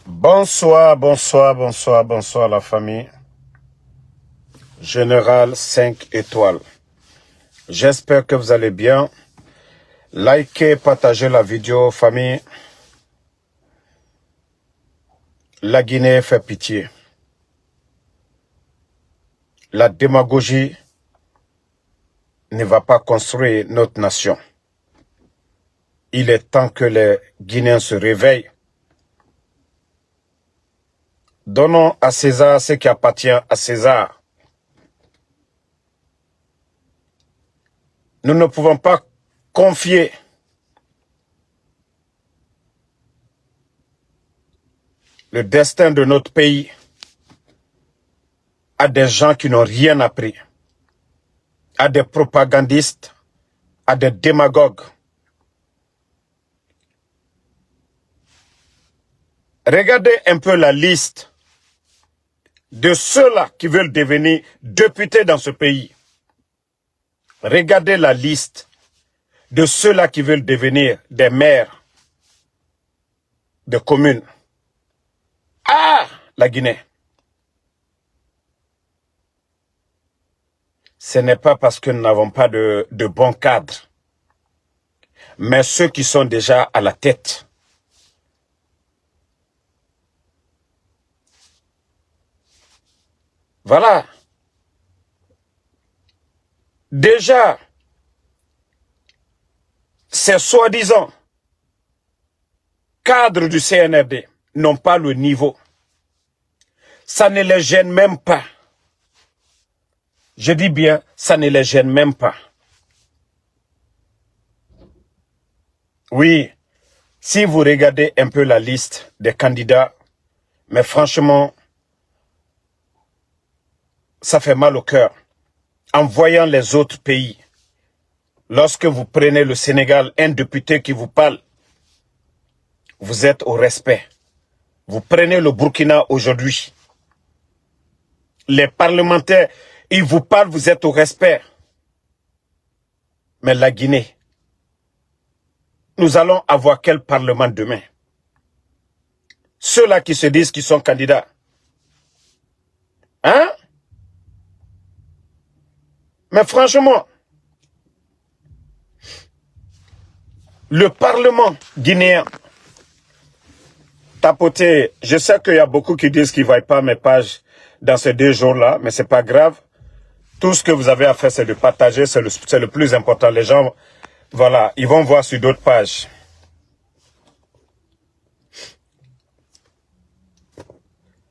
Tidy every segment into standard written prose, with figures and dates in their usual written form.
Bonsoir, bonsoir, bonsoir, bonsoir la famille. Général 5 étoiles. J'espère que vous allez bien. Likez, partagez la vidéo, famille. La Guinée fait pitié. La démagogie ne va pas construire notre nation. Il est temps que les Guinéens se réveillent. Donnons à César ce qui appartient à César. Nous ne pouvons pas confier le destin de notre pays à des gens qui n'ont rien appris, à des propagandistes, à des démagogues. Regardez un peu la liste de ceux-là qui veulent devenir députés dans ce pays. Regardez la liste de ceux-là qui veulent devenir des maires de communes. Ah, la Guinée. Ce n'est pas parce que nous n'avons pas de bons cadres, mais ceux qui sont déjà à la tête. Voilà. Déjà, ces soi-disant cadres du CNRD n'ont pas le niveau. Ça ne les gêne même pas. Je dis bien, ça ne les gêne même pas. Oui, si vous regardez un peu la liste des candidats, mais franchement, ça fait mal au cœur. En voyant les autres pays, lorsque vous prenez le Sénégal, un député qui vous parle, vous êtes au respect. Vous prenez le Burkina aujourd'hui, les parlementaires, ils vous parlent, vous êtes au respect. Mais la Guinée, nous allons avoir quel parlement demain? Ceux-là qui se disent qu'ils sont candidats. Hein? Mais franchement, le Parlement guinéen, tapoté, je sais qu'il y a beaucoup qui disent qu'ils ne voient pas mes pages dans ces 2 jours-là, mais ce n'est pas grave. Tout ce que vous avez à faire, c'est de partager, c'est le plus important. Les gens, voilà, ils vont voir sur d'autres pages.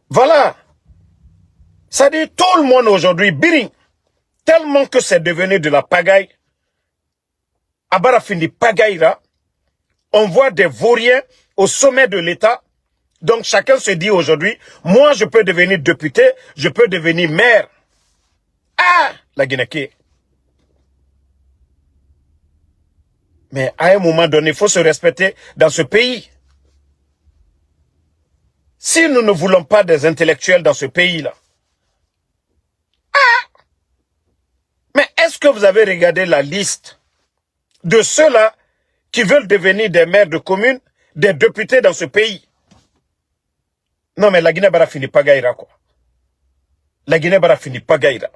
Voilà. Ça dit tout le monde aujourd'hui, biring, tellement que c'est devenu de la pagaille. Abara fini pagaille là. On voit des vauriens au sommet de l'État. Donc chacun se dit aujourd'hui, moi je peux devenir député, je peux devenir maire. Ah, la Guinée. Mais à un moment donné, il faut se respecter dans ce pays. Si nous ne voulons pas des intellectuels dans ce pays-là, mais est-ce que vous avez regardé la liste de ceux-là qui veulent devenir des maires de communes, des députés dans ce pays? Non, mais la Guinée-Bara finit pas gaïra, quoi. La Guinée-Bara finit pas gaïra.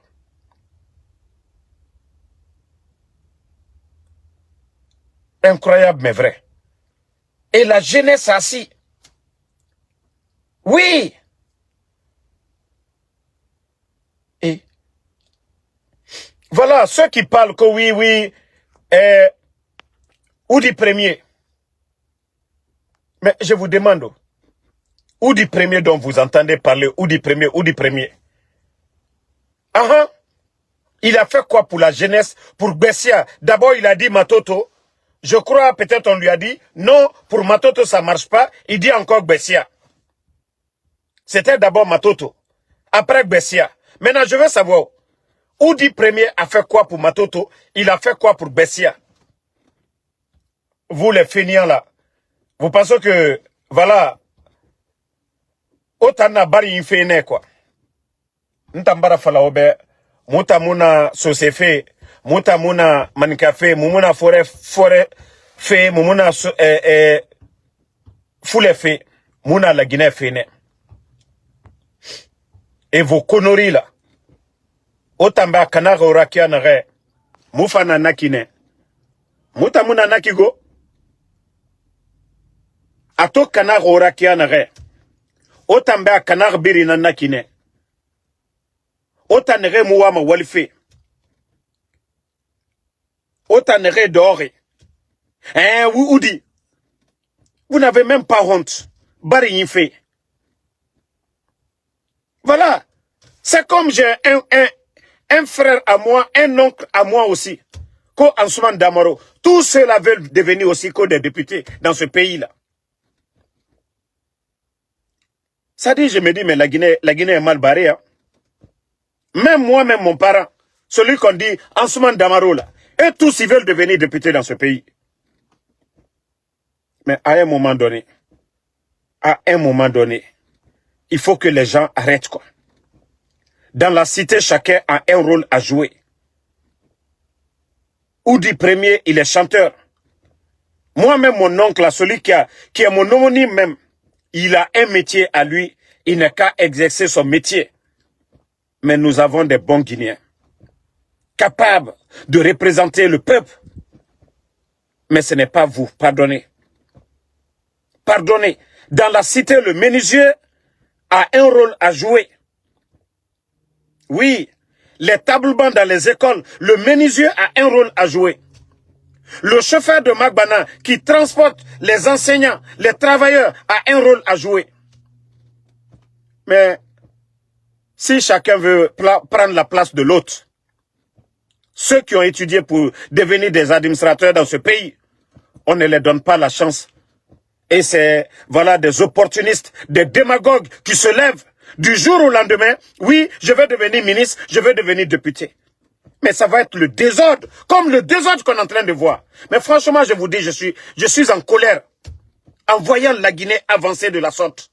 Incroyable, mais vrai. Et la jeunesse assis. Oui. Et voilà, ceux qui parlent que oui, Oudi premier. Mais je vous demande, Oudi premier dont vous entendez parler, Oudi premier. Il a fait quoi pour la jeunesse, pour Bessia? D'abord, il a dit Matoto. Je crois, peut-être on lui a dit, non, pour Matoto, ça ne marche pas. Il dit encore Bessia. C'était d'abord Matoto. Après Bessia. Maintenant, je veux savoir, Oudi premier a fait quoi pour Matoto? Il a fait quoi pour Bessia? Vous les feignants là, vous pensez que, voilà, Otana bari infene quoi. Ntambara fala obe, muta muna sosefe, muta muna manikafe, mumuna fore fe, mumuna fule fe. Mouna la Guinée fene. Et vos conneries là. Otamba kanara orakia nare. Moufana nakine. Mouta mouna nakigo. Ato kanara orakia nare. Otamba kanara biri na nakine. Otanere mouama walife. Otanere dehors. Hein, Oudi. Vous n'avez même pas honte. Bari fait. Voilà. C'est comme j'ai un frère à moi, un oncle à moi aussi. Ko Ansoumane Damaro. Tous ceux-là veulent devenir aussi que des députés dans ce pays-là. Ça dit, je me dis, mais la Guinée est mal barrée. Hein. Même moi, même mon parent, celui qu'on dit Ansoumane Damaro là, et tous ils veulent devenir députés dans ce pays. Mais à un moment donné, il faut que les gens arrêtent quoi. Dans la cité, chacun a un rôle à jouer. Oudi Premier, il est chanteur. Moi-même, mon oncle, là, celui qui est mon homonyme même, il a un métier à lui, il n'a qu'à exercer son métier. Mais nous avons des bons Guinéens, capables de représenter le peuple. Mais ce n'est pas vous, pardonnez. Pardonnez. Dans la cité, le menuisier a un rôle à jouer. Oui, les tables-bancs dans les écoles, le menuisier a un rôle à jouer. Le chauffeur de Magbana qui transporte les enseignants, les travailleurs, a un rôle à jouer. Mais si chacun veut prendre la place de l'autre, ceux qui ont étudié pour devenir des administrateurs dans ce pays, on ne les donne pas la chance. Et c'est, voilà, des opportunistes, des démagogues qui se lèvent du jour au lendemain. Oui, je vais devenir ministre, je vais devenir député. Mais ça va être le désordre, comme le désordre qu'on est en train de voir. Mais franchement, je vous dis, je suis en colère en voyant la Guinée avancer de la sorte.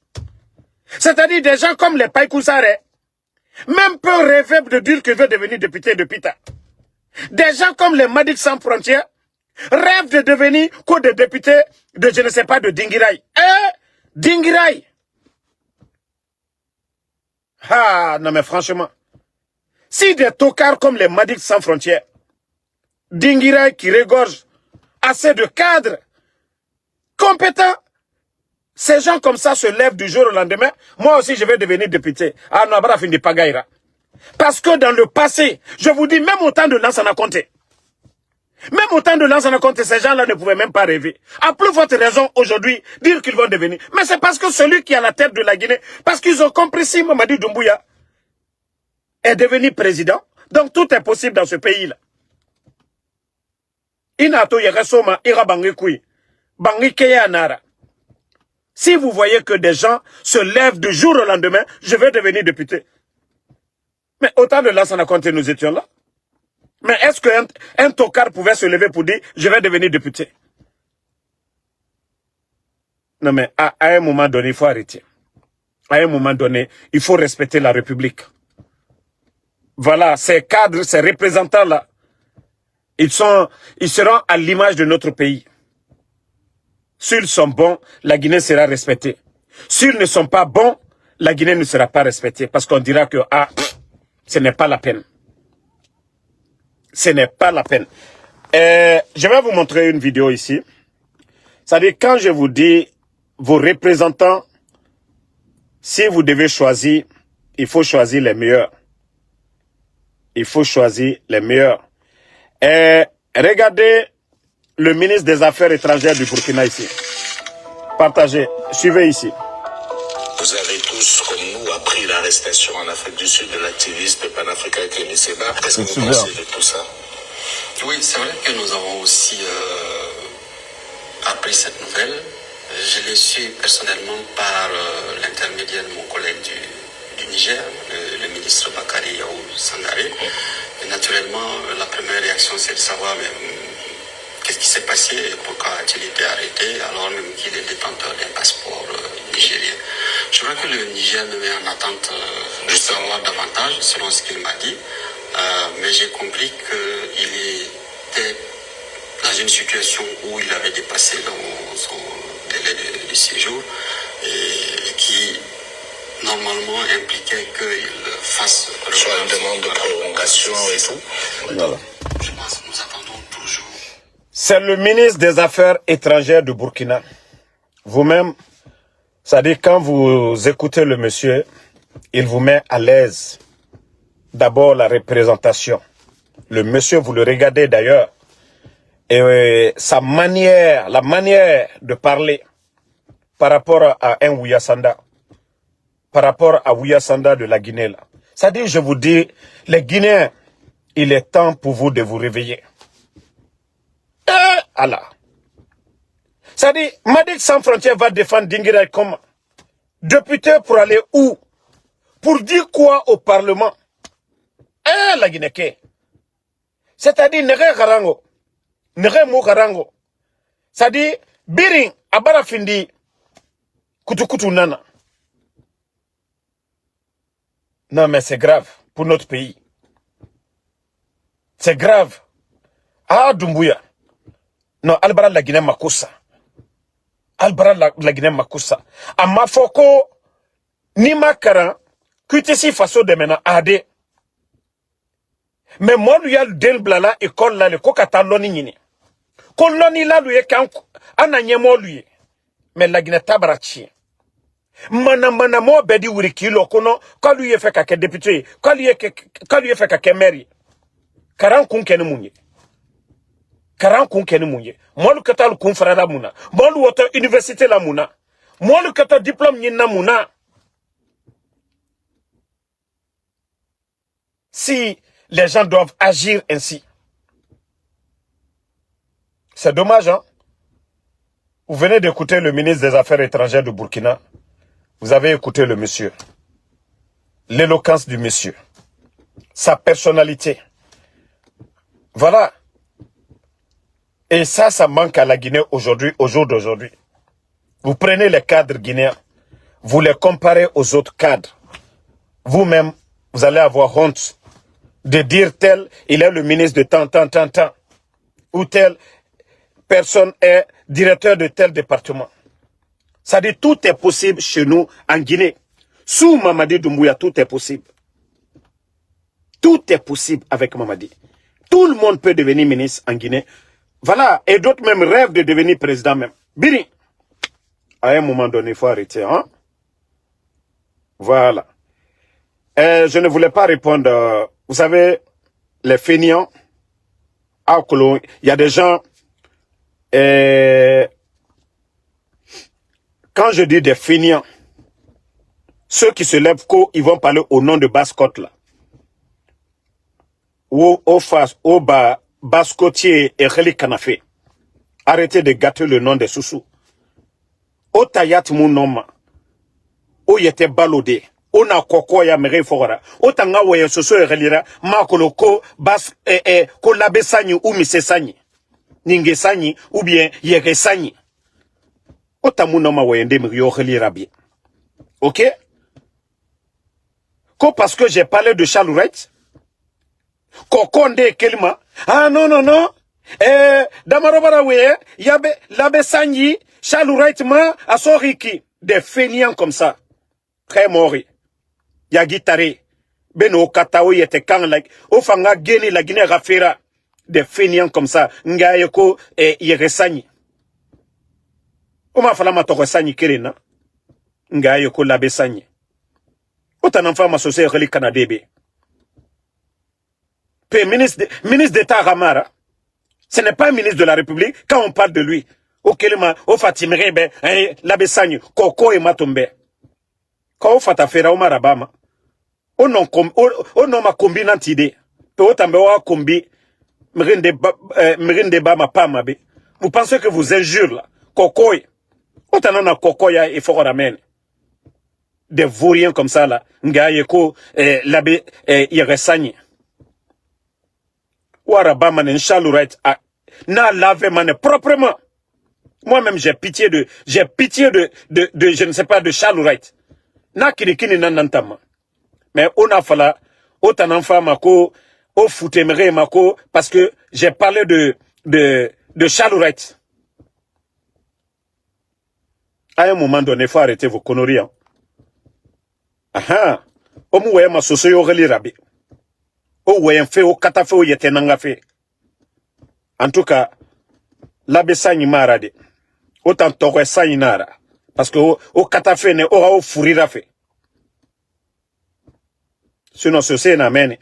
C'est-à-dire des gens comme les Païkoussare, même peu rêver de dire qu'ils veulent devenir député de Pita. Des gens comme les Madic Sans Frontières rêvent de devenir que des députés de, je ne sais pas, de Dingirai. Dingirai. Ah, non mais franchement, si des tocards comme les Madic Sans Frontières, Dingirai qui regorgent assez de cadres compétents, ces gens comme ça se lèvent du jour au lendemain, moi aussi je vais devenir député. Ah non, bah, fin de pagaïra. Parce que dans le passé, je vous dis, même au temps de Lansana Conté, même au temps de Lansana Conté, ces gens-là ne pouvaient même pas rêver. À plus forte raison aujourd'hui, dire qu'ils vont devenir. Mais c'est parce que celui qui est à la tête de la Guinée, parce qu'ils ont compris si Mamadi Doumbouya est devenu président, donc tout est possible dans ce pays-là. Inato Yagasoma ira Bangekui, Bangikeya Nara. Si vous voyez que des gens se lèvent du jour au lendemain, je vais devenir député. Mais autant de Lansana Conté, nous étions là. Mais est-ce qu'un tocard pouvait se lever pour dire « je vais devenir député » Non mais à un moment donné, il faut arrêter. À un moment donné, il faut respecter la République. Voilà, ces cadres, ces représentants-là, ils seront à l'image de notre pays. S'ils sont bons, la Guinée sera respectée. S'ils ne sont pas bons, la Guinée ne sera pas respectée. Parce qu'on dira que ce n'est pas la peine. Ce n'est pas la peine. Je vais vous montrer une vidéo ici. C'est-à-dire, quand je vous dis, vos représentants, si vous devez choisir, il faut choisir les meilleurs. Il faut choisir les meilleurs. Regardez le ministre des Affaires étrangères du Burkina ici. Partagez, suivez ici. Vous avez tous, comme nous, appris l'arrestation en Afrique du Sud de l'activiste panafricain Kémy Séba. Qu'est-ce que vous pensez de tout ça? Oui, c'est vrai que nous avons aussi appris cette nouvelle. Je l'ai su personnellement par l'intermédiaire de mon collègue du Niger, le ministre Bakari Yaou Sangare. Et naturellement, la première réaction, c'est de savoir qu'est-ce qui s'est passé, pourquoi a-t-il été arrêté, alors même qu'il est détenteur d'un passeport nigérien. Je crois que le Niger me met en attente de savoir davantage, selon ce qu'il m'a dit. Mais j'ai compris qu'il était dans une situation où il avait dépassé son délai de séjour. Et normalement impliquait qu'il fasse... Soit une demande de prolongation et tout. Voilà. Je pense que nous attendons toujours. C'est le ministre des Affaires étrangères de Burkina. Vous-même, c'est-à-dire quand vous écoutez le monsieur, il vous met à l'aise. D'abord la représentation. Le monsieur, vous le regardez d'ailleurs, et sa manière, la manière de parler par rapport à un Ouyasanda, par rapport à Ouyasanda de la Guinée là. C'est-à-dire, je vous dis, les Guinéens, il est temps pour vous de vous réveiller. Allah. C'est-à-dire, Madic Sans Frontières va défendre Dinguiraï comme député pour aller où? Pour dire quoi au Parlement? La Guinée. C'est-à-dire, Nere Garango. Nere Mou Garango. C'est-à-dire, Biring, Abara Findi, Kutukutu Nana. Non, mais c'est grave pour notre pays. C'est grave. Ah, Doumbouya. Non, Albara la Guinée Makusa. Albara la Guinée Makusa. A Mafoko, ni Makaran, Kutesi Faso de Mena Ade. Mais moi, lui, y a le del blala école là, le kokata loni nini. Kon loni là, lui, ananye mo lui. Mais la Guinée tabarachi. Mana mo bedi wuriki lo kono, quand lui est fait kake député, quand lui est fait kake maire. Karan kun kene munye. Karan kun kene munye. Moi le kata le kun frada muna. Moi le wata université la muna. Moi le kata diplôme nyina muna. Si les gens doivent agir ainsi. C'est dommage, hein? Vous venez d'écouter le ministre des Affaires étrangères de Burkina. Vous avez écouté le monsieur. L'éloquence du monsieur. Sa personnalité. Voilà. Et ça manque à la Guinée aujourd'hui, au jour d'aujourd'hui. Vous prenez les cadres guinéens, vous les comparez aux autres cadres. Vous-même, vous allez avoir honte de dire tel, il est le ministre de tant. Ou telle personne est directeur de tel département. Ça dit tout est possible chez nous en Guinée. Sous Mamadi Doumbouya, tout est possible. Tout est possible avec Mamadi. Tout le monde peut devenir ministre en Guinée. Voilà. Et d'autres même rêvent de devenir président même. Biri. À un moment donné, il faut arrêter. Hein? Voilà. Je ne voulais pas répondre. Vous savez, les fainéants, il y a des gens... quand je dis des fainéants, ceux qui se lèvent, ils vont parler au nom de Basse-Côte là. Ou au face, au bas, Basse-Côtier et Kheli Kanafé. Arrêtez de gâter le nom des Soussous. Au Tayat mon nom, au Yete Balodé, au na Koko ya Mere Fora, au Tanga Waya Soso et Relira, Makoloko, Bas, ko Labe Sani ou Mise Sani, Ninge Sani ou bien Yere Sani. Au Tamunoma Wayende Mrio Relira bien. Ok? Parce que j'ai parlé de Chalourette, Kokonde Kelma. Ah non. Damarobara weye, yabe, labe sanyi, Chalourette ma, asoriki. Des fainéants comme ça. Très mori. Yagitare. Beno katao yete kang like. Ofanga geni la Guinée rafera. Des fainéants comme ça. Ngayeko yere sanyi. Oma falama toko sanyi kerena. Ngayeko labe sanyi. Autant enfant m'associer relique canadébé. Ministre d'État Ramara, ce n'est pas un ministre de la République quand on parle de lui. Au Kelema, au Fatimrebe, l'Abessagne, Koko et Matombe. Quand on fait affaire au Marabama, on non ma combinante idée. Peu autant de combi, Mrinde Bama Pamabe. Vous pensez que vous injurez là? Koko, autant on a Koko et Fort Ramène. Des vauriens comme ça là, Ngayeko, l'abbé, Yeresani. Ouaraba manen Chalourette n'a lavé manen proprement. Moi-même, j'ai pitié de, je ne sais pas, de Chalourette. Na kinikini nanantama. Mais on a fallu, autant enfant mako, au foutemere mako, parce que j'ai parlé de Chalourette. À un moment donné, il faut arrêter vos conneries, hein. Aha. Omu weye ma soso yo ghali rabi. O weye fe o kata fe o yete nanga fe. En tout cas, l'abe sanyi marade. Autant tokwe sanyi nara. Parce que o kata fe ne ora o furira fe. Sinon soso na mene.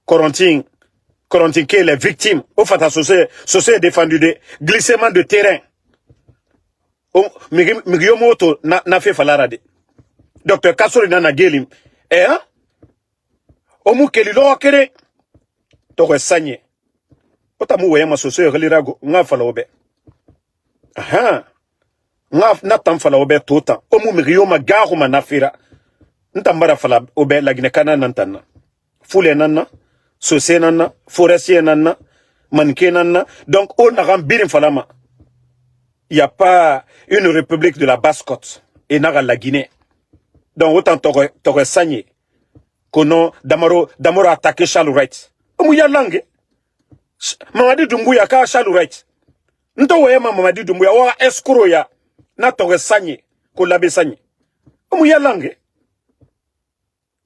Corentin qui est les victimes. Au fait, soso est défendu de glissement de terrain. Migiomoto na fait falarade. Docteur Kassori na gelim. Hein? Omu keli lo kere. Tokwe sanye. Ota mu weye ma soso relirago nga fala obe. Aha. Nga na tam fala obe tota. Omu migioma garu ma nafira. Ntambara fala obe la ginekana nantana. Fule nana, sosé nana, forestier nana, manqué nana. Donc on a rempli falama. Il n'y a pas une république de la Basse-Côte et n'a la Guinée. Donc autant t'aurais sagné. Kono Damaro attaqué Charles Wright. Mouya langue. Mamadi Doumbouya ka Charles Wright. Nto wema Mamadi Doumbouya wa escroc ya. Na t'aurais sagné. Ko labe sagné. Mouya langue.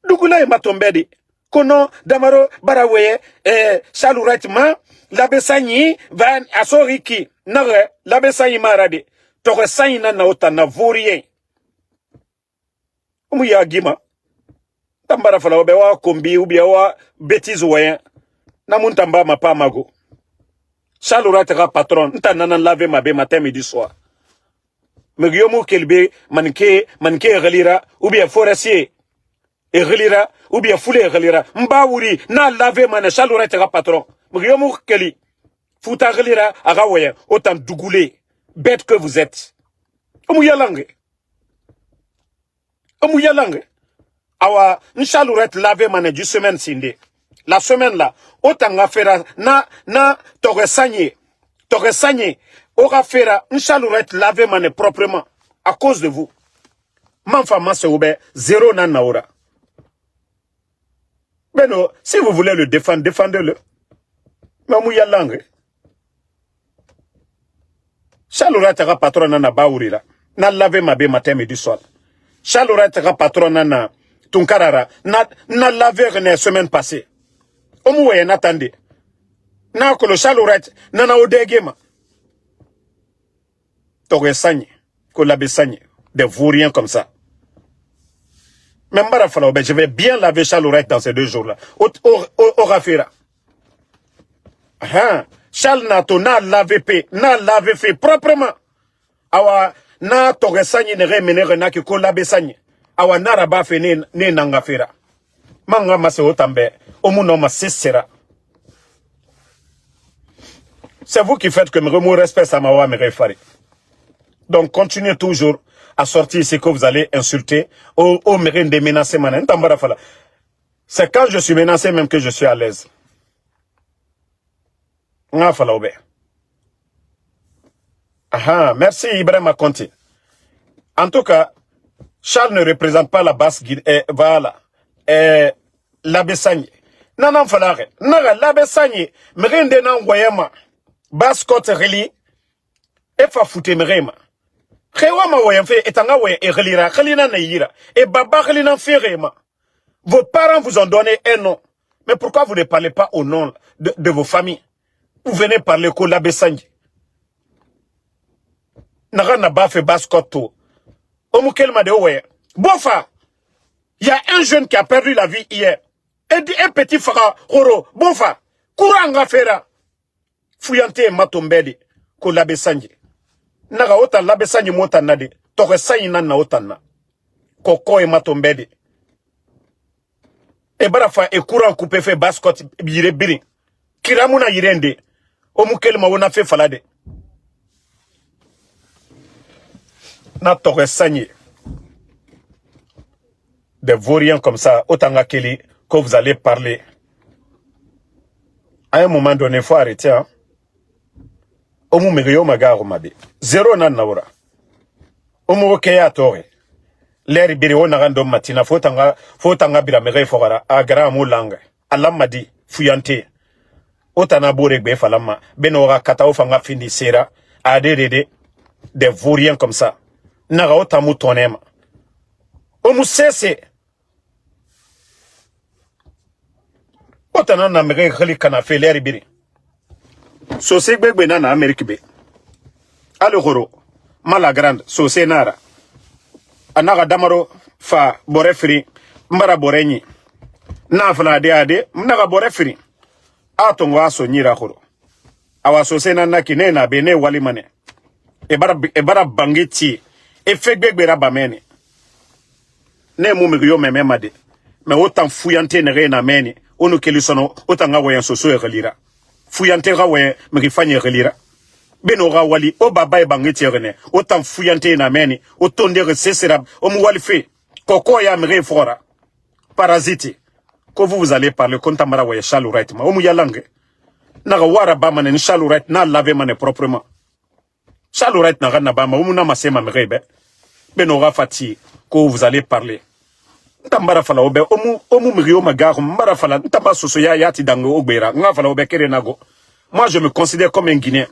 Dugula e matombedi. Kono Damaro Baraweye Charles Wright ma labe sagné van asoriki. Nare labe sagné marade. T'aurais sagné na ota na vaurien. Mouya gima. Tambara fala obe wa kombi ubia wa bêtise wayen. Na muntamba ma pa mago. Charles Wright ra patron. Nta nanan lave ma be matin midi soir. Megyomu kelbe manke relira ubia forestier. Et relira ubia foule relira. Mba wuri na lave mane Charles Wright ra patron. Megyomu keli. Futa relira aga wayen. Autant dougoulé. Bête que vous êtes. Omouya langue. Omouya langue. Awa, Charles Wright lave mane du semaine sinde. La semaine là, autant nga fera na t'aurais sagné, aura fera Charles Wright lave mane proprement à cause de vous. Manfama se oube zéro nan naora. Ben non, si vous voulez le défendre, défendez-le. Mais mouya langue. Charles Wright ra patron nana baourira. Na lave ma be matin midi soir. Charles Wright ra patron nana Tunkarara, na lavé la semaine passée. Omoué n'attendez. Na kolo Charles Wright, nana odegema. T'aurais sagné, kolabé sagné, des vauriens comme ça. Même Barafala, je vais bien laver Charles Wright dans ces 2 jours-là. Au Rafira. Charles Nato, na lavé fait proprement. Awa, na t'aurais sagné, ne remene renaki kolabé sagné. Awa naraba fe ne nangafira. Manga mase otambe. Omuno ma sera. C'est vous qui faites que me remou respect Samawa me réfare. Donc continuez toujours à sortir ce que vous allez insulter. Au mérine de menacer manen. C'est quand je suis menacé même que je suis à l'aise. Aha, merci Ibrahim Conti. En tout cas, Charles ne représente pas la basse guide. Voilà. L'abbé Sagné. Nanan falare. Naga l'abbé Sagné. Mérinde nan wayama. Basse côte reli. E fa foute mérema. Rewama wayam fe etanga way e relira. Relina na yira. E baba relina ferema. Vos parents vous ont donné un nom. Mais pourquoi vous ne parlez pas au nom de vos familles? Vous venez parler ko l'abbé Sagné. Naga na ba fe basse côte to. Omukelma de Owe. Bofa, il y a un jeune qui a perdu la vie hier. Et un petit frère, Roro, Bofa, Kouranga Fera. Fuyante Matombedi, ko labe sanji. Naga otan labe sanji motanade. Tore sanji nana otana. Koko e Matombedi. E barafa e courant coupé fait baskot yire biri. Kiramuna yirende. Omukelma wona fe falade. Na t'aurais sagné. Des vauriens comme ça, autant à Kelly, que vous allez parler. À un moment donné, il faut arrêter. Hein? Omu merio magaro mabe. Zéro nan naura. Omu okeya tore. L'air ibiri na random matina. Faut tanga bira mere fogara. Agara amu langa. Allah madi. Fuyante. Otana bourek falama. Benora katao fanga fini sera. Adede. Des vauriens comme ça. Naga otamu tonema. Omu sese. Otana na mere khali kana fe leri biri. So se gbegbe na Amerique be. Ale goro mala grande so se nara. Anaga damaro fa bore fri mbara bore nyi. Na fala de ade mnaga bore fri. Atongo aso nyira goro. Awa so se na kine na be ne wali mane. Ebara bangiti e fegbegbe rabamene. Ne mu migyo mememade. Me otan fuyante ne re na meni. Onu kelisono otanga wayan soso e relira. Fuyante ga wayan migifanye relira. Beno ga wali o baba e bangiti rene. Otan fuyante na meni. Otonde resesera. Omu wali fe. Koko ya mire fora. Parasite. Quand vous allez parler, quand tamara waye shallow right ma. Omu yalange. Naga wara bama ne shallow right na lave mane proprement. Shallow right na gana bama. Omu na masema mire be. Beno ga fati. Quand vous allez parler. Ntambara fala obe omu mrio magaru mbara fala ntamba soso ya yati dango ogbera nga fala obe kere nago. Moi je me considère comme un Guinéen.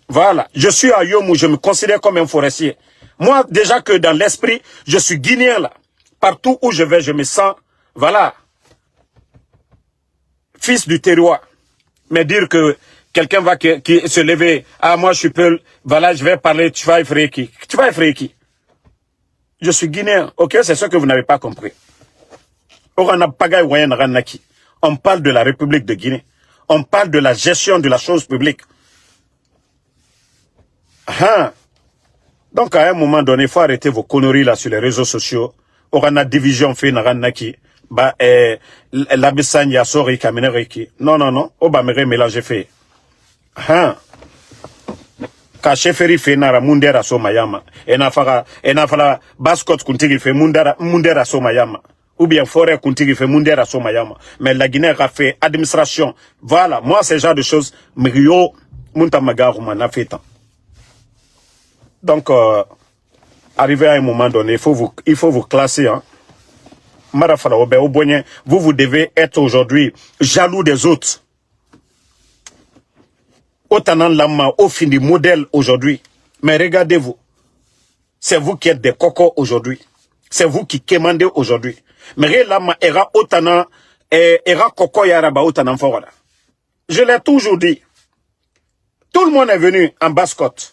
Voilà, je suis à Yomou, je me considère comme un forestier. Moi déjà que dans l'esprit, je suis Guinéen là. Partout où je vais, je me sens voilà fils du terroir. Mais dire que quelqu'un va qui se lever, ah moi je suis Peul, voilà, je vais parler, tu vas effrayer qui? Tu vas effrayer qui? Je suis Guinéen, ok, c'est ce que vous n'avez pas compris. On parle de la République de Guinée. On parle de la gestion de la chose publique. Donc à un moment donné, il faut arrêter vos conneries là sur les réseaux sociaux. On a division fait naranaki. La bisanya sori kamenereki. Non, non, non. On va me mélanger fait. Ka cheferi fe nara mundera so mayama ena fala bascot kuntigi fe mundera so mayama ou bien forêt kuntigi fe mundera so mayama mais la Guinée a fait administration. Voilà, moi ce genre de choses mrio munta magaru mana fait tant. Donc arrivé à un moment donné, il faut vous classer hein. Mara fala obe obonye, vous devez être aujourd'hui jaloux des autres. Autant lama au fin du modèle aujourd'hui. Mais regardez-vous. C'est vous qui êtes des cocos aujourd'hui. C'est vous qui commandez aujourd'hui. Mais lama era autant era coco yaraba autant fora. Je l'ai toujours dit. Tout le monde est venu en basse-côte.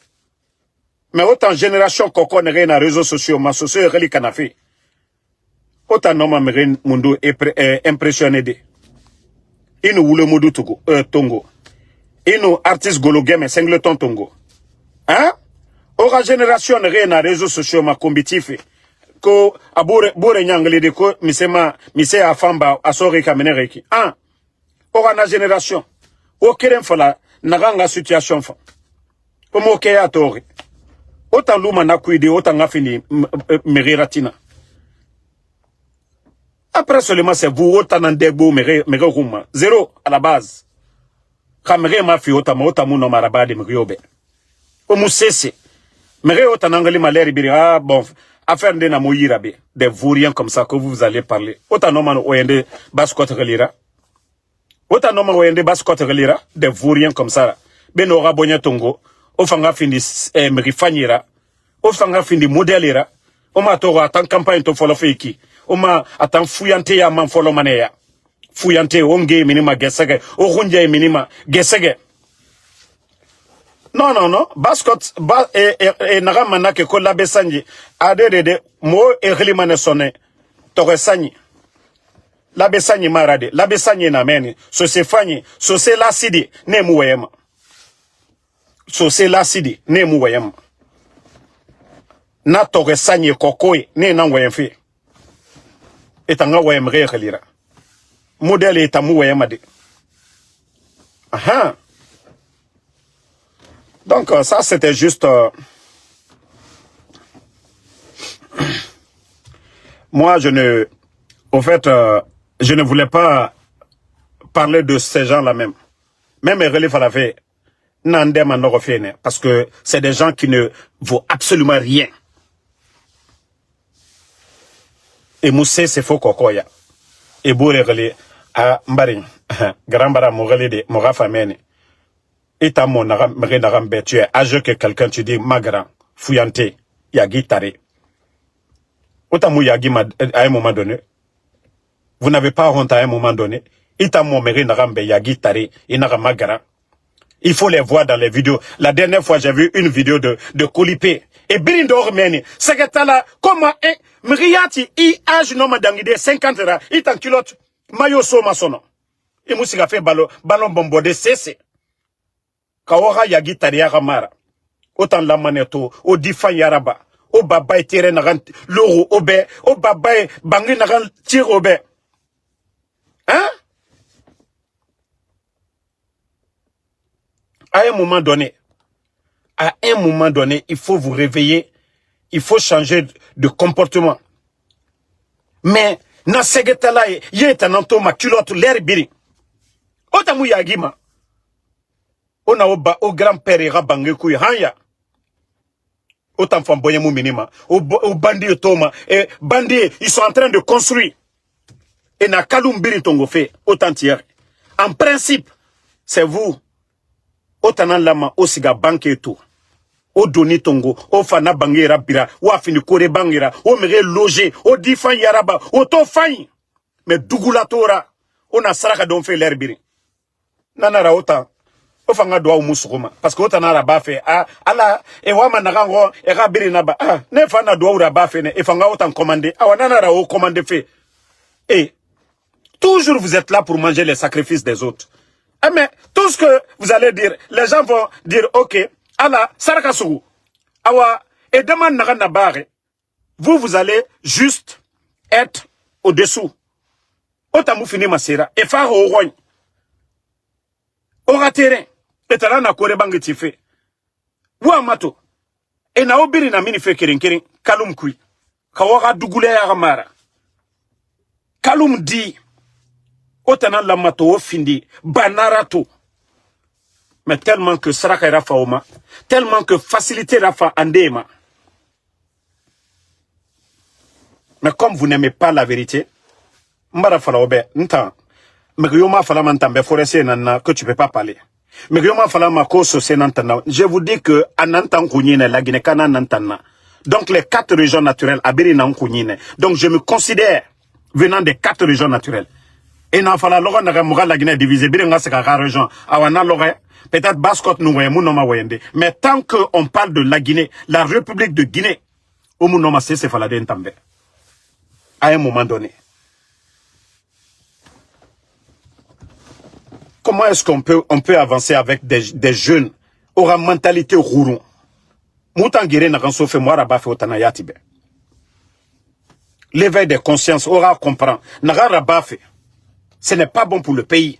Mais autant génération coco n'est rien à réseaux sociaux, ma socio est canafé. Autant non ma mundo impressionné de. Il nous voulait moudou tongo. Et nos artistes gologame singleton tongo. Hein? Ora génération rien à réseaux sociaux ma combitif. Ko abore nyangle de ko mise afamba asori kamenereki. Hein? Ora na génération. O keren fala naganga situation fa. Omo ke ya tori. Autant luma na kuide autant ngafini meriratina. Après seulement c'est vous autant ndego mereruma. Zéro à la base. Kamere ma fi otamu no marabade mriobe. Omu sese. Mere otanangali maleri biri ah bon affaire de na moyira be. Des vauriens comme ça que vous allez parler. Otanoma no oyende baskot relira. Otanoma oyende baskot relira. Des vauriens comme ça. Ben ora bonya tongo. Ofanga findi mrifanyira. Ofanga findi modelira. Oma toro atan campagne to follow feki. Oma atan fuyante ya man follow maneya. Fuyante onge minima gesege orunje minima gesege. Non non non bascot nagamana ke ko labesanji adede mo erimane sonne toresanyi labesanyi marade labesanyi na meni so se fanyi so se lasidi ne muwema so se lasidi ne muwema na toresanyi kokoi ne na wemfi etanga wemre relira modèle est à mouayamade. Donc ça c'était juste moi je ne voulais pas parler de ces gens-là même relève à la fait parce que c'est des gens qui ne vaut absolument rien. Et Moussé c'est faux kokoya. Et bourre relais à Mbari, Grambara Morelide, Morafa Mene. Et à mon Narambe, tu es âgeux que quelqu'un, tu dis Magran, Fuyante, Yagitare. Otamu Yagima à un moment donné. Vous n'avez pas honte à un moment donné. Itamomeri Narambe Yagi Tari, Inaramagara. Il faut les voir dans les vidéos. La dernière fois, j'ai vu une vidéo de Kolipé. Et Birindor Meni. Seketala, comment est, Mriati, âge non madangide, 50 ra, itan culotte, mayo soma sono. Et moussika fait ballon bombardé, cessé. Kawara Yagi Tari Yaramara. Autant la maneto, au Difan Yaraba. Au Babaye Tere Naran, Loro, Obe, au Babaye, Bangi Naran, Tire Obe. Hein? À un moment donné, il faut vous réveiller, il faut changer de comportement. Mais, na segetala, yé tananto ma culotte l'air biri. Otamu Yagima. Ona oba, au grand-père ira bangeku hanya. Autant famboye mou minima. Au bandi toma. Et bandi, ils sont en train de construire. Et na kalumbiri tongo fait, autant hier. En principe, c'est vous. Autant lama, osiga banque et tout. O doni tongo, o fana bangera bira, o afini kore bangera, o mere loger, o difan yaraba, o to fain. Mais dougoula tora, on a saraka don fait l'herbiri. Nanara autant. O fanga doa ou moussouma. Parce que autant nara bafe, ah, ala, e wama narango, e rabiri naba, ah, ne fana doa ou rabafe, e fanga autant commandé, ah, nanara o commandé fait. Et, toujours vous êtes là pour manger les sacrifices des autres. Ah, mais tout ce que vous allez dire, les gens vont dire, ok, Allah, Sarakasou, Awa, et demande Narana Barre, vous allez juste être au-dessous. Otamou fini masera, et faire au roi. Aura terrain, et talana korebang tife. Ou amato, et na obiri na mini fe kering, kalum kui, kawara dougoulé aramara. Kalum di, Otanan la mato findi, banarato. Mais tellement que Saraka Rafa Oma, tellement que facilité Rafa Andema. Mais comme vous n'aimez pas la vérité, Mbara Falaobe, Ntan, Merioma Falamantambe Forestier Nana, que tu peux pas parler. Merioma Falamako Sosenantana, je vous dis que Anantan Kounine, la Guinée-Kana Nantana. Donc les 4 régions naturelles, Abirinan Kounine. Donc je me considère venant des 4 régions naturelles. Et n'en fala l'ora n'a pas la Guinée divisée, bien nga c'est la région. Awana l'ora, peut-être Bascot nous voyons, mounoma wayende. Mais tant qu'on parle de la Guinée, la République de Guinée, au mounoma c'est falade ntambe. À un moment donné. Comment est-ce qu'on peut avancer avec des jeunes aura mentalité rouron? Moutangire n'a pas fait moi rabat fait otanayatibe. L'éveil des consciences aura comprend. N'a rabat fait. Ce n'est pas bon pour le pays.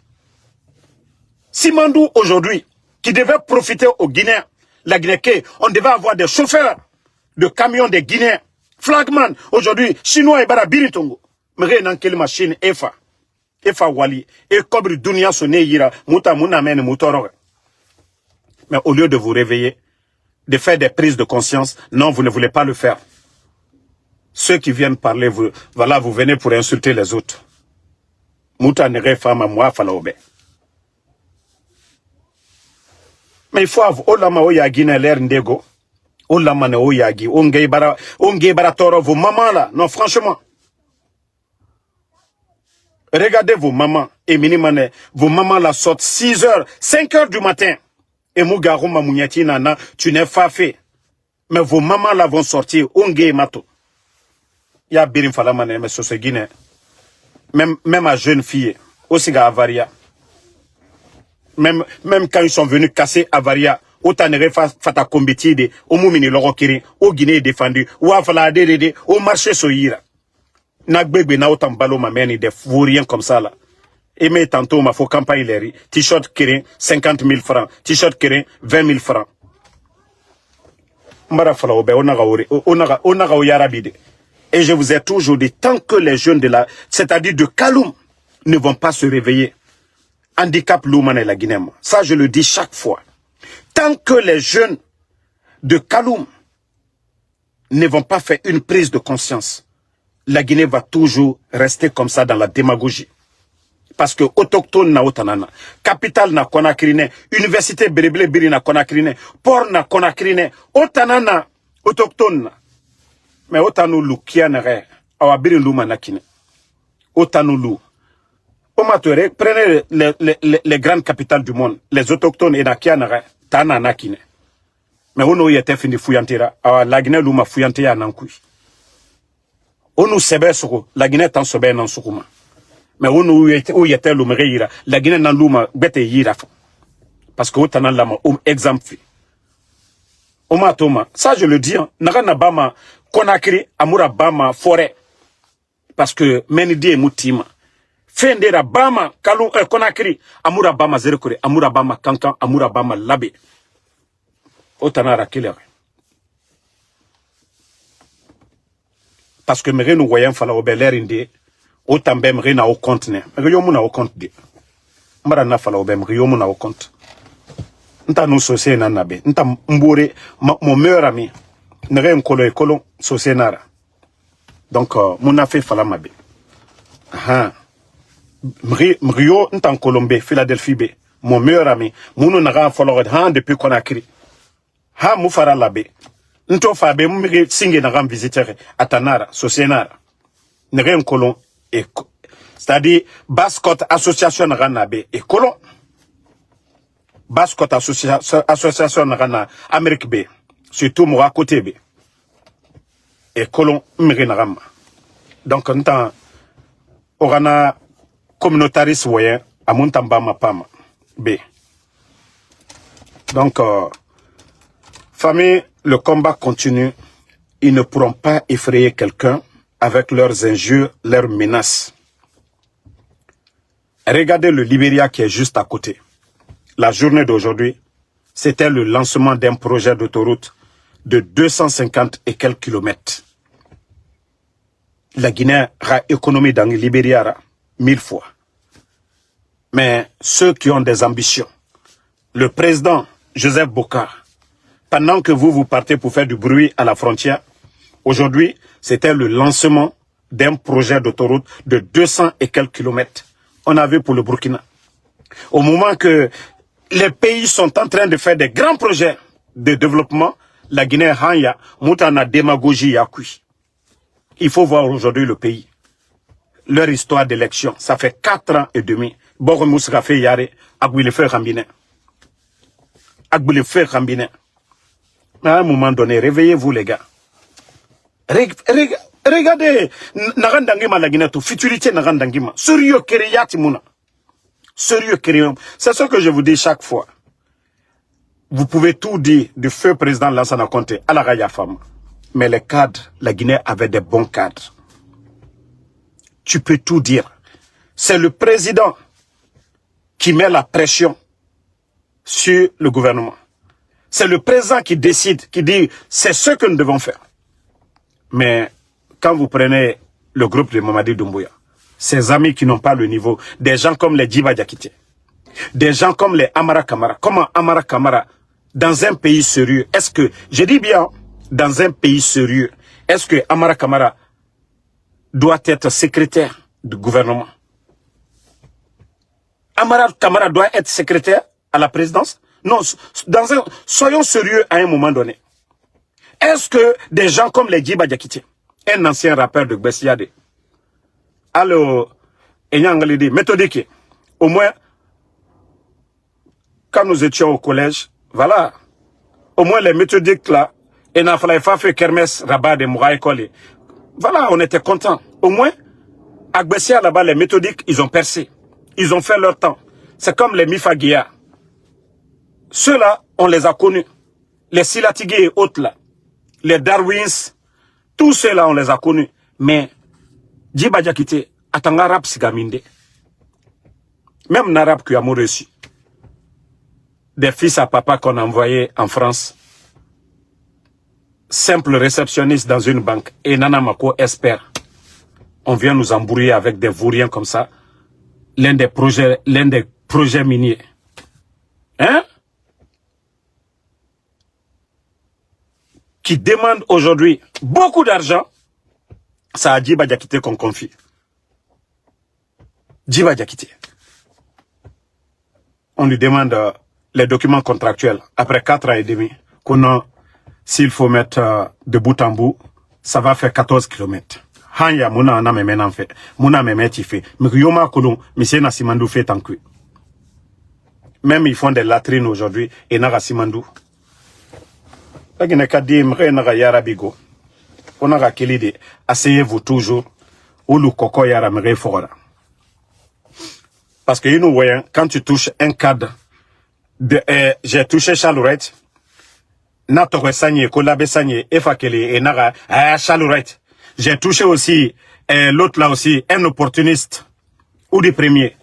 Simandou, aujourd'hui, qui devait profiter aux Guinéens, la Guinée, on devait avoir des chauffeurs de camions des Guinéens, flagman, aujourd'hui, Chinois et Barabiritongo. Mais rien dans quelle machine, EFA Wali, et Kobri Dunia Soneyira, Mouta Mounamen Moutoro. Mais au lieu de vous réveiller, de faire des prises de conscience, non, vous ne voulez pas le faire. Ceux qui viennent parler, vous venez pour insulter les autres. Mouta nere fama moi falaobe. Mais il faut avoir olama oyagi na l'air ndego. Olama ne oyagi. Onge bara toro vos mamans là. Non, franchement. Regardez vos mamans. Et minimane, vos mamans là sortent 6 heures, 5 heures du matin. Et mougarou mamouniati nana, tu n'es pas fait. Mais vos mamans là vont sortir. Onge mato. Ya birim falamane, mais sur ce Guinée. Même à jeune fille, aussi à Avaria. Même quand ils sont venus casser Avaria, autant ne fata combitide, au moumini l'orokiri, au Guinée défendu, ou à fala dédé, au marché soïra. Nagbebe na autant balo ma mène des fourriens comme ça là. Et mais tantôt ma faut campagne les t-shirt kirin 50 000 francs, t-shirt kirin 20 000 francs. Mbara fala obe, onaga oyarabide. Et je vous ai toujours dit, tant que les jeunes c'est-à-dire de Kaloum, ne vont pas se réveiller, handicap l'Ouman et la Guinée. Ça, je le dis chaque fois. Tant que les jeunes de Kaloum ne vont pas faire une prise de conscience, la Guinée va toujours rester comme ça dans la démagogie. Parce que autochtone na otanana, capitale na Konakrine, université Béréblé Biri na Konakrine, port na Konakrine, otanana, autochtone na. Mais autant nous qui en est, awa birindu manakine. Autant nous prenez les grandes capitales du monde, les autochtones et nakianare, tana nakine. Mais on y était fini fouillantera, awa la Guinée luma fouillante ya nankui. On nous sebe soko, la Guinée tan sobe nan sukuma. Mais on y était lumere ira, la Guinée nan luma bete yira. Parce que autant nan lama, exemple. Oma toma, ça je le dis, naga na bama, Conakry, amura bama, forêt. Parce que menidi et mutima. Fendera bama, kalou, Conakry, amura bama zerekore, amura bama kankan, amura bama labe. Otana rakele. Parce que mère nous voyons fala obeler inde, autant ben mère na au compte ne. Mère yomu na au compte de. Mara na fala obem mère yomu na au compte. Nta nous socié na nabe. Nta mbore mon meilleur ami. Nere nkolo ekolo socié nara. Donc mon affaire fala mabe. Ah. Mrio nta en Colombie, Philadelphie be. Mon meilleur ami. Mounou naga fala han depuis Conakry. Ha moufara labe. Nto fabe mire singe na ram visiteur atanara sosenara. Nere un colon et c'est-à-dire Bascotte association na nabe et colon. Bascotte association na Amérique B. Surtout moi côté B. Et colon mire na ram. Donc ntan orana communautaris voyen a montamba ma pama B. Donc famille, le combat continue. Ils ne pourront pas effrayer quelqu'un avec leurs injures, leurs menaces. Regardez le Libéria qui est juste à côté. La journée d'aujourd'hui, c'était le lancement d'un projet d'autoroute de 250 et quelques kilomètres. La Guinée a économie dans le Libéria 1000 fois. Mais ceux qui ont des ambitions, le président Joseph Bocar, pendant que vous partez pour faire du bruit à la frontière, aujourd'hui, c'était le lancement d'un projet d'autoroute de 200 et quelques kilomètres. On a vu pour le Burkina. Au moment que les pays sont en train de faire des grands projets de développement, la Guinée hanya, moutana démagogie yakui. Il faut voir aujourd'hui le pays. Leur histoire d'élection, ça fait 4 ans et demi. Boromous Rafé Yare, Agboulefe Rambine. Agboulefe Rambine. À un moment donné, réveillez-vous les gars. Regardez, Narandangima la Guinée, futurité Narandangima. Sérieux Kereyati Mouna. Sérieux Kereyam. C'est ce que je vous dis chaque fois. Vous pouvez tout dire du feu président Lansana Conté à la Raya Femme. Mais les cadres, la Guinée avait des bons cadres. Tu peux tout dire. C'est le président qui met la pression sur le gouvernement. C'est le président qui décide, qui dit c'est ce que nous devons faire. Mais quand vous prenez le groupe de Mamadi Doumbouya, ses amis qui n'ont pas le niveau, des gens comme les Djiba Diakité, des gens comme les Amara Kamara, comment Amara Kamara, dans un pays sérieux, est-ce que, je dis bien, dans un pays sérieux, est-ce que Amara Kamara doit être secrétaire du gouvernement? Amara Kamara doit être secrétaire à la présidence? Non, soyons sérieux à un moment donné. Est-ce que des gens comme les Djiba Diakité, un ancien rappeur de Gbessiade, alors, méthodique, au moins, quand nous étions au collège, voilà, au moins les méthodiques là, et n'a fallu pas faire kermesse, rabat de Moura école. Voilà, on était contents. Au moins, à Gbessiade là-bas, les méthodiques, ils ont percé. Ils ont fait leur temps. C'est comme les Mifaguia. Ceux-là, on les a connus. Les Silatigués et autres là. Les Darwins. Tous ceux-là, on les a connus. Mais, Djiba Diakité, atanga rap sigaminde. Même n'arabe qui a reçu. Des fils à papa qu'on a envoyés en France. Simple réceptionniste dans une banque. Et Nana Mako espère. On vient nous embrouiller avec des vauriens comme ça. L'un des projets miniers. Hein? Qui demande aujourd'hui beaucoup d'argent, ça a Djiba Diakité qu'on confie. Djiba Diakité. On lui demande les documents contractuels après 4 ans et demi, qu'on a, s'il faut mettre de bout en bout, ça va faire 14 km. Hanya muna ana meme nan fait. Muna meme ti fait. Miyoma kolon, monsieur Nassimandou fait en cul. Même ils font des latrines aujourd'hui et n'a Simandou. On a de asseyez-vous toujours ou le coco yara me fora. Parce que nous voyons quand tu touches un cadre de j'ai touché Chalourette na tore sanye kolabe sanye efakele et nara Chalourette. J'ai touché aussi l'autre là aussi un opportuniste ou des premiers.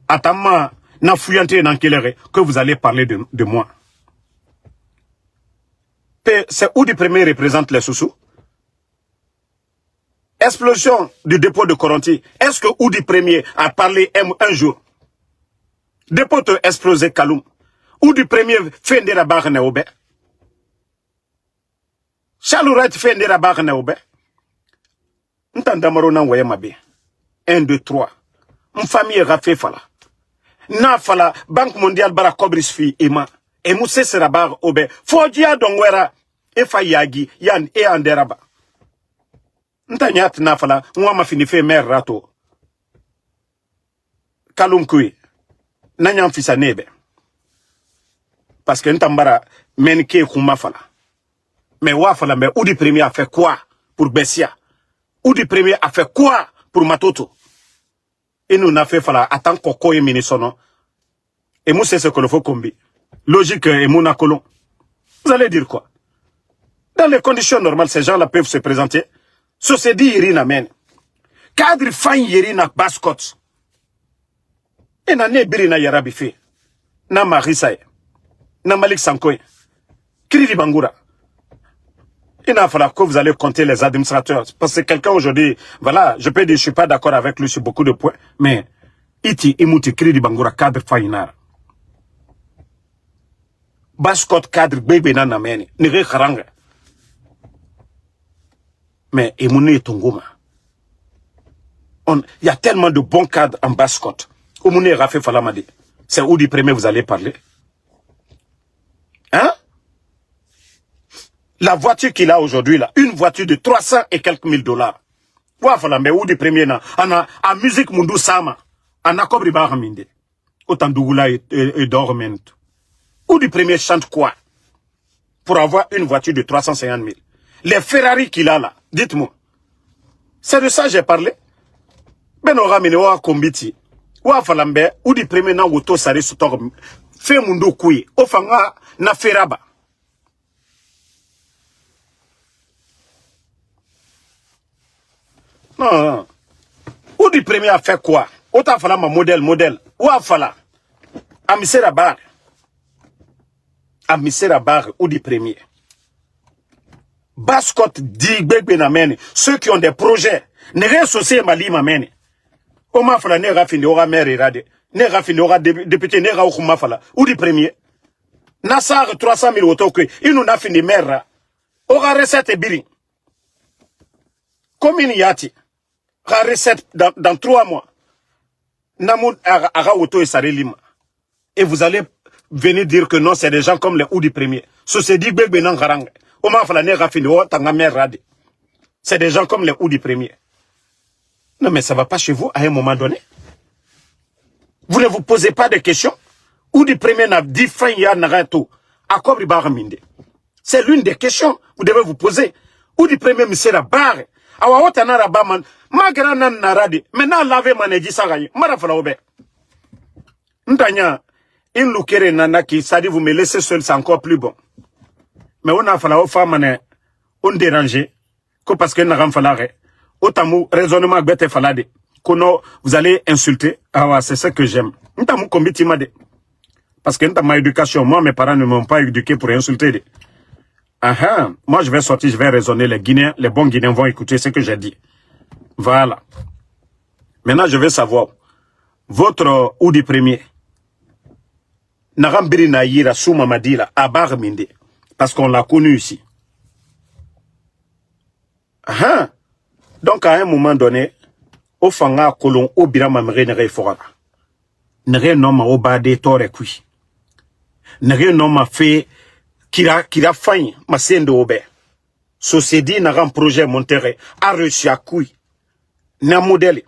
Attends n'a fouillanté dans quelle heure que vous allez parler de moi. C'est où du premier représente les sous-sous? Explosion du dépôt de Koronti. Est-ce que Oudi Premier a parlé un jour? Dépôt de explosé Kaloum. Oudi Premier fait de la barre neobe. Chalouret fait de la barre neobe. N'tandamaro na waye mabe. 1, 2, 3. Une famille rafé fala. Na fala Banque mondiale bara kobris fi ema. Et mousse sera barre obe. Fodia dongwera. E fa yagi yan e anderaba. Ntanyat na fala mwama fini fe mer rato. Kaloum kui. Nanyam fisa nebe. Parce que ntambara menke kuma fala. Mais wa fala mais Oudi Premier a fait quoi pour Bessia? Oudi Premier a fait quoi pour Matoto? Et nous n'a fait fala attend koko et minisono. Et moi c'est ce que le faut combi. Logique et mouna colon. Vous allez dire quoi? Dans les conditions normales, ces gens-là peuvent se présenter. Société Irina men. Cadre fin Irina Bascot. Et n'a ne birina yarabi fait. Na Marisaye. Na Malik Sankoy. Kridi Bangura. Il n'a fallu que vous allez compter les administrateurs. Parce que quelqu'un aujourd'hui, voilà, je peux dire, je suis pas d'accord avec lui sur beaucoup de points, mais iti imuti Kridi Bangura cadre fainara. Bascot cadre bébé nana meni. Nire kharanga. Mais Emoune Tongoma. Il y a tellement de bons cadres en Bascot. Emoune Rafé Falamadi. C'est où du premier vous allez parler? Hein? La voiture qu'il a aujourd'hui, là, une voiture de 300 et quelques mille $. Ouah, mais où du premier, là, en musique Mundu Sama, en Akobri Bahaminde. Autant d'Ougoula et Dorment. Où du premier chante quoi? Pour avoir une voiture de 350 000. Les Ferrari qu'il a là, dites-moi. C'est de ça que j'ai parlé. Ben on ramène au combiti. Ou à Falambe, ou du premier na woto sari sotor. Fait mundo kui. Au fanga na feraba. Non. Ou du premier a fait quoi? Autant fala ma modèle. Ou à fala. Amisera bar. Amisera bar ou du premier. Bascot dit bébé namene. Ceux qui ont des projets. Ne rien associé mali mamene. Oma fala ne rafine ora maire irade. Ne rafine ora député ne ra ouma fala. Ou du premier. Nassar 300 000 autoque. Il nous a fini maire. Ora recette biri. Commune yati. Ra recette dans 3 mois. Namoun ara auto et sarelima. Et vous allez venir dire que non, c'est des gens comme les ou du premier. Ce c'est dit bébé nan garang. C'est des gens comme les ou du premier. Non, mais ça ne va pas chez vous à un moment donné. Vous ne vous posez pas de questions. Ou du premier n'a dit fin ya narato. C'est l'une des questions que vous devez vous poser. Ou du premier monsieur la barre. Awa wota na rabaman. Ma grand nan naradi. Maintenant laver maneji sagayi. Mara fala obe. Ntanya. In lukere nanaki. Ça dit vous me laissez seul, c'est encore plus bon. Mais on a fallu aux femmes on déranger que parce que n'a rien fallu autant raisonnement bête falade qu'on vous allez insulter ah c'est ça que j'aime n'tamou combitima made parce que n'tamou éducation moi mes parents ne m'ont pas éduqué pour insulter moi je vais sortir je vais raisonner les Guinéens les bons Guinéens vont écouter ce que j'ai dit voilà maintenant je vais savoir votre ou du premier Narambiri Naïra Souma Madila Abar Minde. Parce qu'on l'a connu ici. Donc à un moment donné, au fanga kolon au birama mre fora. Nere non ma obade tore kui. Nere non ma fait kira fain ma sende obe. société n'a un projet monté a reçu à couille n'a modèle.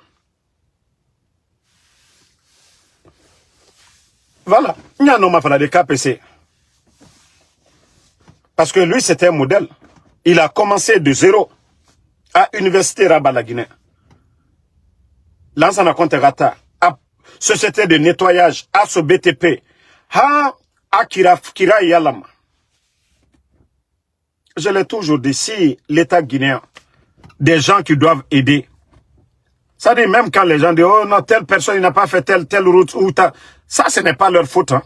Voilà, il y a un homme à de KPC. Parce que lui, c'était un modèle. Il a commencé de zéro à l'université Rabat la Guinée. L'ancien compte Rata, à société de nettoyage, à ce BTP, à Kira Yalam. Je l'ai toujours dit, si l'État guinéen, des gens qui doivent aider, ça dit même quand les gens disent, oh non, telle personne n'a pas fait telle route, ou ça, ce n'est pas leur faute. Hein.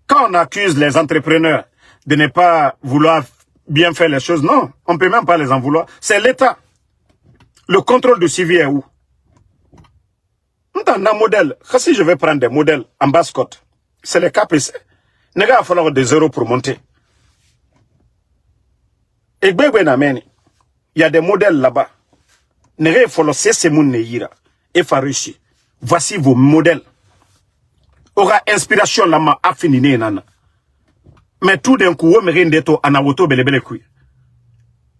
Quand on accuse les entrepreneurs de ne pas vouloir bien faire les choses, non, on ne peut même pas les en vouloir. C'est l'État. Le contrôle du suivi est où? Dans un modèle, si je vais prendre des modèles en basse-côte, c'est les KPC. Il va falloir des euros pour monter. Et il y a des modèles là-bas. Il va falloir cesser mon neira et faire réussir. Voici vos modèles. Aura inspiration là-bas à finir nana. Mais tout d'un coup, on me rend ana woto belebele kui.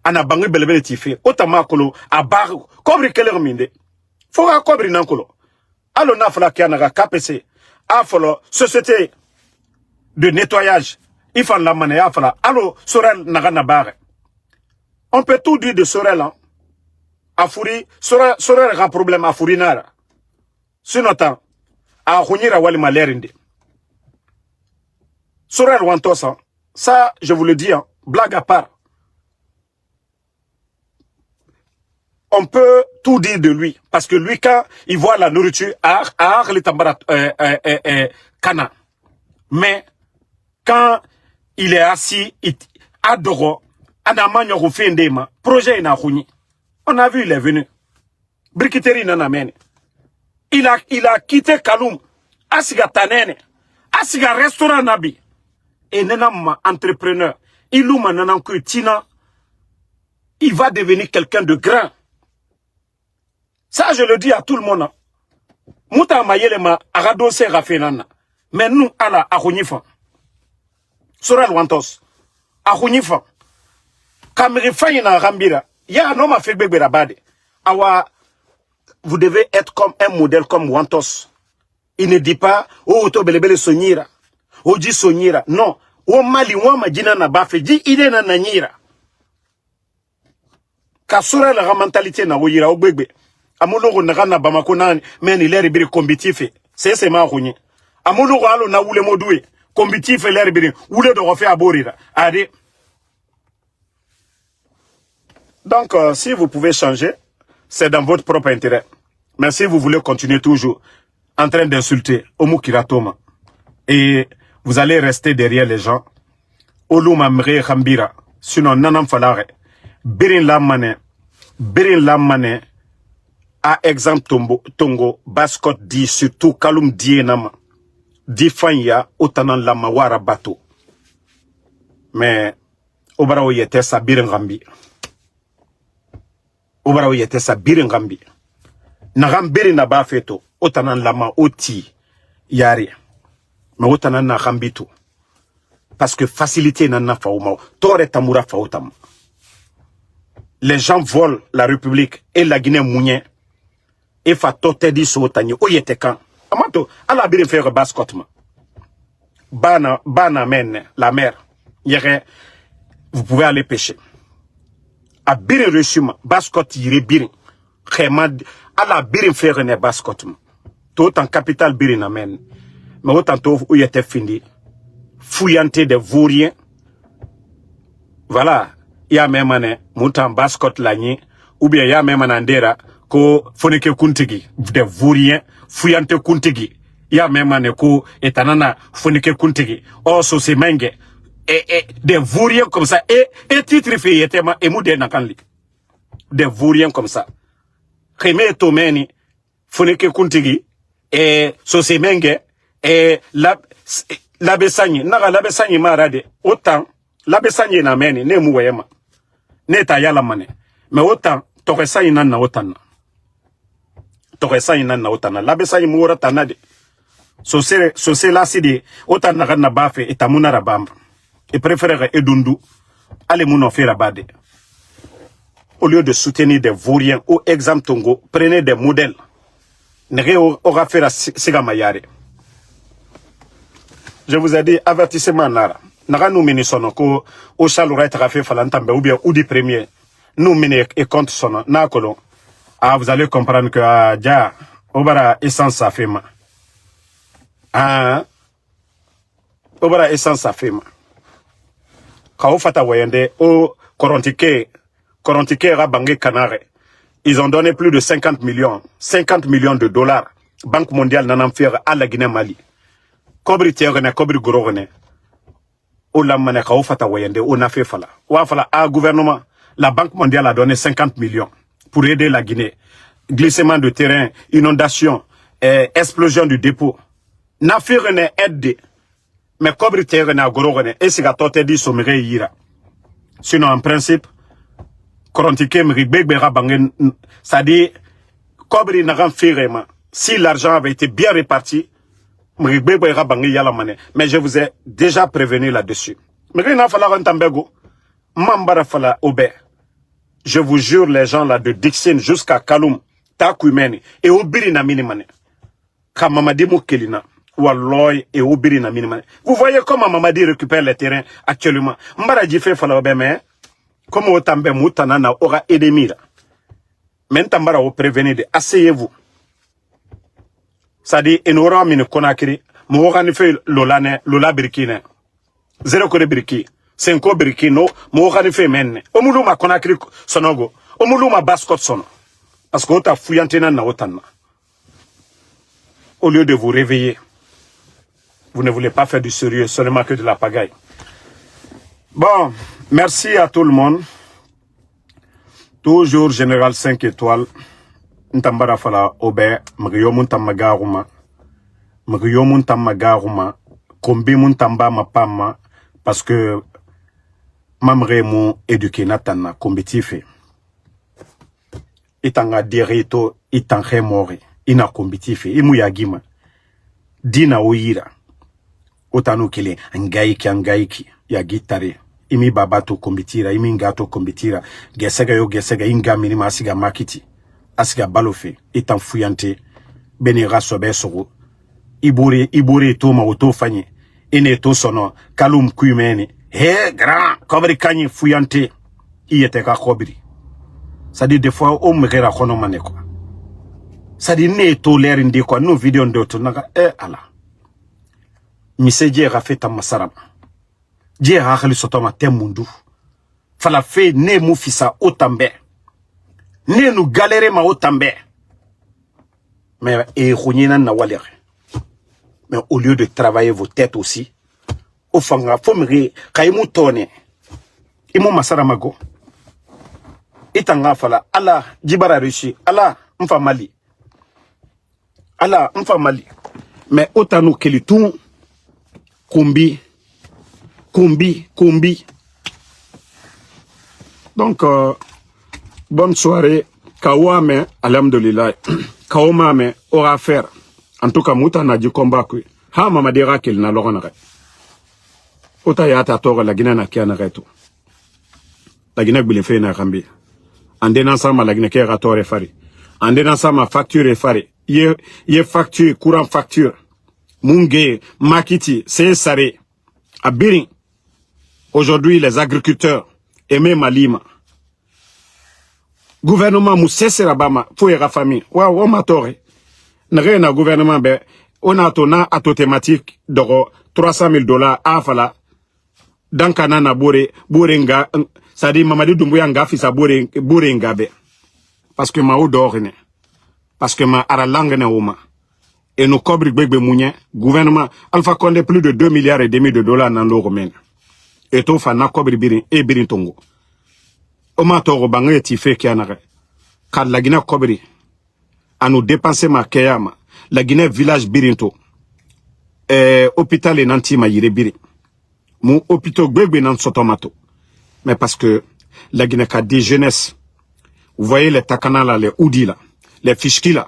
Ana bangu belebele tife. Otama kolo a bar kobri keler minde. Faut a kobri nankolo. Alors na fala ki anaga KPC. A folo société de nettoyage. Il faut la mané a fala. Alors Sorel naga na bare. On peut tout dire de Sorel hein. A Fouri Sorel a problème a Fouri nara. Sinon tant a Khunira wali malerinde. Sorel Wantos, hein. Ça, je vous le dis, hein, blague à part. On peut tout dire de lui. Parce que lui, quand il voit la nourriture, Kana. Mais, quand il est assis, il adore, projet on a vu, il est venu. Brikiteri nanamene. Il a quitté Kaloum. Asiga Tanene. Asiga restaurant Nabi. Et nanam entrepreneur, il va devenir quelqu'un de grand. Ça, je le dis à tout le monde. Mouta mayelema aradose rafenana. Mais nous, ala arounifa. Sorel Wantos. Arounifa. Kamerifa yina rambira. Ya un homme a fait bébé rabade. Awa, vous devez être comme un modèle comme Wantos. Il ne dit pas, oh, to belebele sonira. Oji sonyira non o mali wa majina na bafe ji ide na nanyira ka sura la mentalité na oyira ogbegbe amulugo na kana Bamako nani mais il est biri combitif c'est ma khunyi amulugo alo na wule modoué combitif l'air biri wule do refaire aborira ade donc si vous pouvez changer c'est dans votre propre intérêt mais si vous voulez continuer toujours en train d'insulter Omukiratoma et vous allez rester derrière les gens. Oluma mre khambira. Sinon, nanam falare. Birin la mane. A exemple Tongo, Baskot dit, surtout Kaloum dit nama. Di fanya, otanan la mawara bateau. Mais, Obara yete sa birin gambi. Obara yete sa birin gambi. Nagam birin na ba feto, otanan la ma oti. Yari. Mais autant na rambitu parce que facilité n'a fauma tore tamura fautam les gens volent la République et la Guinée mounien et fa tote di sotani oyete kan amato ala birin faire baskotma bana men la mer yere vous pouvez aller pêcher a birin reçuma baskot yire birin khema ala birin faire ne baskotma tout en capital birin amen. Mais autant où il était fini, fouillanté des vauriens. Voilà, il y a même un mouton bascot l'année, ou bien il y a même un andera, ko foneke kuntigi, des vauriens, fouillanté kuntigi. Il y a même un ko etanana, foneke kuntigi. Oh, so c'est menge. Et des vauriens comme ça, et titre fait yetema, et moudé nakanli. Des vauriens comme ça. Kheme tomeni, foneke kuntigi, et so c'est menge. Et la besanye, naga la besanye marade, autant, la besanye na meni, ne mouwema, ne ta yala mane, mais autant, toresa inan na otana. Toresa inan na otana, la besanye moura tanade. So se la sidi, autant naga na bafe, et tamuna rabamba. Et préférerait edundu, ale mouno fe rabade. au lieu de soutenir des vauriens ou exemple Tongo, prenez des modèles. Nere aura fait la Segamayare. Je vous ai dit, avertissement Nara. Nara nous meni sono ko au chaloura fait falantambe ou bien ou du premier. Nous meni et compte sono. Na kolon. Ah, vous allez comprendre que ja obara essence sa fema. Ah. Obara essence sa fema. Kao fata wayende o Korontike rabangé Canare. Ils ont donné plus de 50 millions de dollars. Banque mondiale n'en faire à la Guinée-Mali. Kobri tiagone, kobri gorogone. O la mane kao fata wayende, o na fait fala. Wa fala à gouvernement. La Banque mondiale a donné 50 millions pour aider la Guinée. Glissement de terrain, inondation, explosion du dépôt. Na fait rene aide. Mais kobri tiagone a gorogone. Et si gatote dit somere yira. Sinon, en principe, Korontike m'rigbera bangen, c'est-à-dire, Kobri n'a rien fait. Si l'argent avait été bien réparti, m'rigbera bangen yala mané. Mais je vous ai déjà prévenu là-dessus. M'rina fala rentambego, mambara fala obe. Je vous jure, les gens là de Dixon jusqu'à Kaloum, Takumeni, et Obiri na minimane. Kamamadi Moukelina, Walloy et Obiri na minimane. Vous voyez comment Mamadi récupère les terrains actuellement. Mbara Djifé fala obe, mais, comme au Tambe Moutanana aura aidé Mira. Maintenant, vous prévenez de asseyez-vous. Ça dit, il aura mis Konakiri, Mourani fait Lola Birkine. 0 Kore Birki, 5 Birki, no, Mourani fait Menne. Omuluma Konakiri Sonogo, Omuluma Baskot Sono. Parce que vous avez fouillantena na otana. Au lieu de vous réveiller, vous ne voulez pas faire du sérieux, seulement que de la pagaille. Bon, merci à tout le monde. Toujours Général 5 étoiles. Ntambara fala obe, mriyomuntammagaruma. Mriyomuntammagaruma. Kombi muntamba mapama. Parce que mamre mu éduqué natana kombitife. Itanga dirito, itanghe mori. Ina kombitife. Imu yagima. Dina oira. Otanu kile. Angaiki. Yagitare. Imi babato kombitira, imi ngato kombitira. Gesega inga minima asiga makiti. Asiga balofe. Itan fuyante. Benira sobe soro. Ibore to ma oto fanye. Ine to sono. Kalum kuimeni. He, grand. Kobri kanyi fuyante. Iyete ka kobri. Ça dit des fois, on me rera kono mane kwa. Ça dit ne to l'air indi kwa. Nous vidéo ndoto naga. Ala. Miseje rafeta masarama. Dieu a réalisé sotoma temundu. Fala fait ne mufisa otambe. Ne nous galérer ma otambe. Mais na walere. Mais au lieu de travailler vos têtes aussi, au fanga fomri kaimu tone. Imu masara mago. Itanga fala ala jibara rishi ala mfa mali. Ala mfa mali. Mais otanu kelitu kumbi. Donc, bonne soirée. Kawame, alhamdulillah. Kawame aura affaire. En tout cas, Mouta n'a dit combat. Ha, mama dira qu'il n'a l'oranare. Ota yata tora la Guinée n'a qu'un arrêt. La Guinée bile fait na rambi. Ande ensemble la Guinée qui rator et fari. Ande ensemble facture et fari. Ye facture, courant facture. Munge, Makiti, c'est saré. À Biring. Aujourd'hui, les agriculteurs, et même à Lima. Gouvernement, moussé serabama, fouera famille. Waouh, on m'a toré. N'a na gouvernement, ben, on a tona à thématique de $300,000 à fala. Dans Kanana Borenga, ça dit Mamadi Doumbouya Ngafisa Borenga be. Parce que ma ou d'orne. Parce que ma aralangue na ouma. Et nous cobri bébé mounien, gouvernement, Alpha Condé plus de 2,5 milliards de dollars dans l'euro romaine. Et tout fa na kobri birin et birin tongo. Oma toro bangé tifé qui anare. Car la Guinée kobri a nous dépensé ma keyama. La Guinée village birinto. Hôpital et nanti ma yire birin. Mon hôpital bébé nan sotomato. Mais parce que la Guinée a des jeunesses. Vous voyez les takana là, les oudi là, les fichki là.